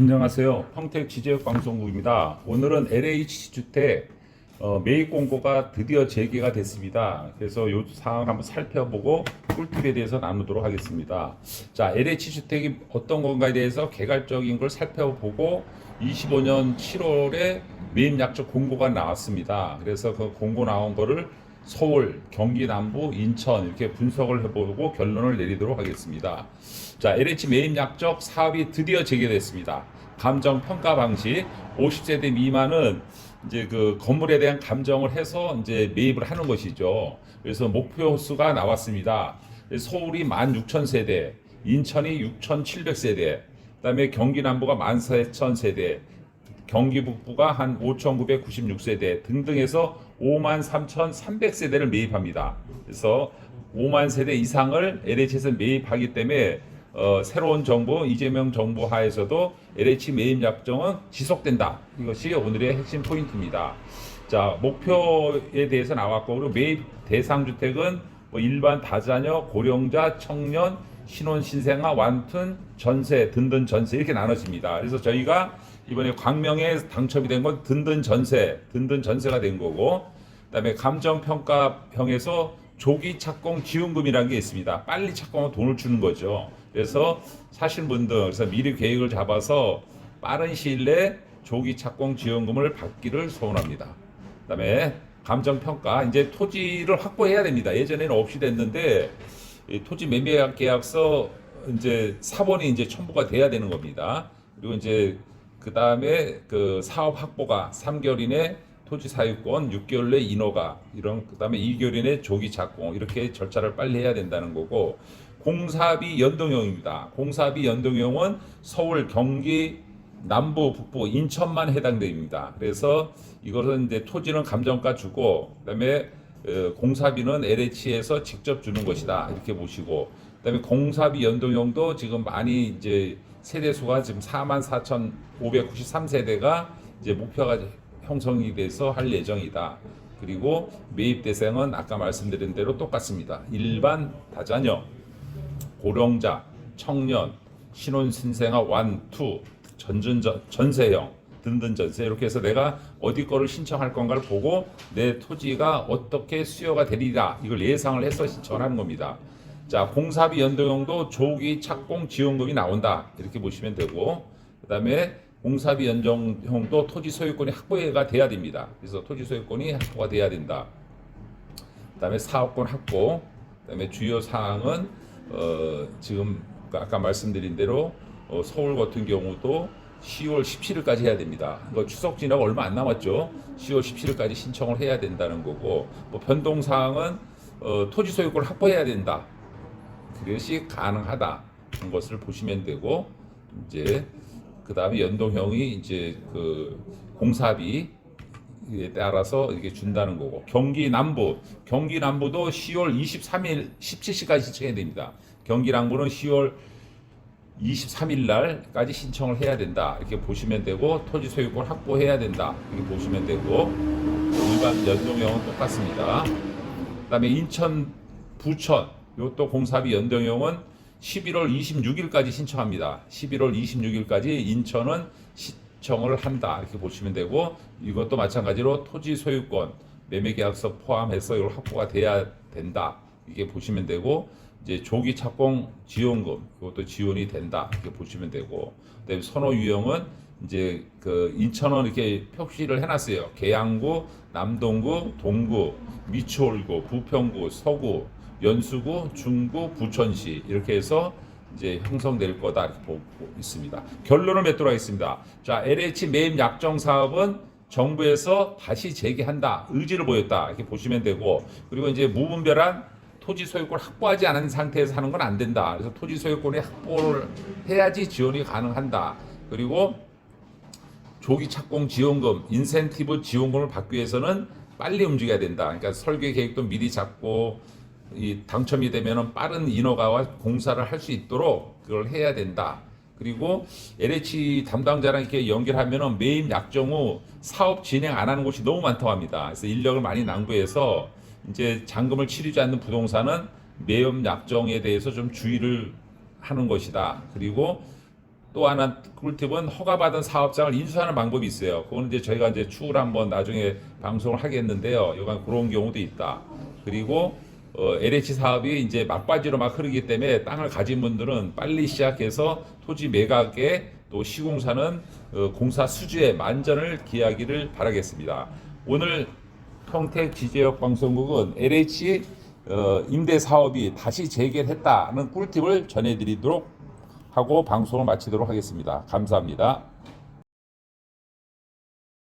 안녕하세요. 평택 지제역방송국입니다. 오늘은 LH 주택 매입 공고가 드디어 재개가 됐습니다. 그래서 이 사항 한번 살펴보고 꿀팁에 대해서 나누도록 하겠습니다. 자, LH 주택이 어떤 건가에 대해서 개괄적인 걸 살펴보고 25년 7월에 매입 약정 공고가 나왔습니다. 그래서 그 공고 나온 거를 서울, 경기 남부, 인천 이렇게 분석을 해보고 결론을 내리도록 하겠습니다. 자, LH 매입 약정 사업이 드디어 재개됐습니다. 감정 평가 방식 50세대 미만은 이제 그 건물에 대한 감정을 해서 이제 매입을 하는 것이죠. 그래서 목표 수가 나왔습니다. 서울이 16,000세대, 인천이 6,700세대, 그다음에 경기 남부가 14,000세대, 경기 북부가 한 5,996세대 등등 해서 53,300세대를 매입합니다. 그래서 5만 세대 이상을 LH에서 매입하기 때문에 새로운 정부, 이재명 정부 하에서도 LH 매입 약정은 지속된다. 이것이 오늘의 핵심 포인트입니다. 자, 목표에 대해서 나왔고, 그리고 매입 대상 주택은 뭐 일반 다자녀, 고령자, 청년, 신혼 신생아, 완툰, 전세, 든든 전세 이렇게 나눠집니다. 그래서 저희가 이번에 광명에 당첨이 된 건 든든 전세가 된 거고, 그다음에 감정평가형에서 조기 착공 지원금이라는 게 있습니다. 빨리 착공하면 돈을 주는 거죠. 그래서 사실 분들 그래서 미리 계획을 잡아서 빠른 시일 내에 조기 착공 지원금을 받기를 소원합니다. 그다음에 감정평가 이제 토지를 확보해야 됩니다. 예전에는 없이 됐는데 토지 매매 계약서 이제 사본이 이제 첨부가 돼야 되는 겁니다. 그리고 이제 그 다음에 그 사업 확보가 3개월 이내 토지 사유권, 6개월 내 인허가 이런 그다음에 2개월 이내 조기 착공 이렇게 절차를 빨리 해야 된다는 거고, 공사비 연동형입니다. 공사비 연동형은 서울, 경기, 남부, 북부, 인천만 해당됩니다. 그래서 이것은 이제 토지는 감정가 주고 그다음에 공사비는 LH에서 직접 주는 것이다 이렇게 보시고, 그다음에 공사비 연동형도 지금 많이 이제 세대수가 지금 44,593세대가 이제 목표가 형성이 돼서 할 예정이다. 그리고 매입 대상은 아까 말씀드린 대로 똑같습니다. 일반 다자녀, 고령자, 청년, 신혼 신생아, 완투, 전세형, 든든 전세 이렇게 해서 내가 어디 거를 신청할 건가를 보고 내 토지가 어떻게 수요가 되리라 이걸 예상을 해서 신청을 하는 겁니다. 자, 공사비 연동형도 조기 착공 지원금이 나온다 이렇게 보시면 되고, 그 다음에 공사비 연동형도 토지 소유권이 확보가 돼야 됩니다. 그래서 토지 소유권이 확보가 돼야 된다. 그 다음에 사업권 확보, 그 다음에 주요 사항은 지금 아까 말씀드린 대로 서울 같은 경우도 10월 17일까지 해야 됩니다. 이거 추석 지나고 얼마 안 남았죠. 10월 17일까지 신청을 해야 된다는 거고, 뭐 변동 사항은 토지 소유권을 확보해야 된다. 그것이 가능하다는 것을 보시면 되고, 이제 그 다음에 연동형이 이제 그 공사비에 따라서 이게 준다는 거고, 경기 남부도 10월 23일 17시까지 신청해야 됩니다. 경기 남부는 10월 23일 날까지 신청을 해야 된다 이렇게 보시면 되고, 토지 소유권 확보해야 된다 이렇게 보시면 되고, 일반 연동형은 똑같습니다. 그다음에 인천, 부천 요또 공사비 연동형은 11월 26일까지 신청합니다. 11월 26일까지 인천은 신청을 한다 이렇게 보시면 되고, 이것도 마찬가지로 토지 소유권 매매계약서 포함해서 이걸 확보가 돼야 된다 이게 보시면 되고, 이제 조기 착공 지원금 이것도 지원이 된다 이렇게 보시면 되고, 그다음에 선호 유형은 이제 그 인천은 이렇게 표시를 해놨어요. 계양구, 남동구, 동구, 미추홀구, 부평구, 서구, 연수구, 중구, 부천시 이렇게 해서 이제 형성될 거다 이렇게 보고 있습니다. 결론을 맺도록 하겠습니다. 자, LH 매입 약정 사업은 정부에서 다시 재개한다 의지를 보였다 이렇게 보시면 되고, 그리고 이제 무분별한 토지 소유권을 확보하지 않은 상태에서 하는 건 안 된다. 그래서 토지 소유권을 확보를 해야지 지원이 가능한다. 그리고 조기 착공 지원금, 인센티브 지원금을 받기 위해서는 빨리 움직여야 된다. 그러니까 설계 계획도 미리 잡고 이 당첨이 되면은 빠른 인허가와 공사를 할 수 있도록 그걸 해야 된다. 그리고 LH 담당자랑 이렇게 연결하면은 매입 약정 후 사업 진행 안 하는 곳이 너무 많다고 합니다. 그래서 인력을 많이 낭비해서 이제 잔금을 치르지 않는 부동산은 매입 약정에 대해서 좀 주의를 하는 것이다. 그리고 또 하나 꿀팁은 허가받은 사업장을 인수하는 방법이 있어요. 그거는 이제 저희가 이제 추후로 한번 나중에 방송을 하겠는데요. 여간 그런 경우도 있다. 그리고 LH 사업이 이제 막바지로 막 흐르기 때문에 땅을 가진 분들은 빨리 시작해서 토지 매각에 또 시공사는 공사 수주에 만전을 기하기를 바라겠습니다. 오늘 평택 지제역 방송국은 LH 임대 사업이 다시 재개했다는 꿀팁을 전해드리도록 하고 방송을 마치도록 하겠습니다. 감사합니다.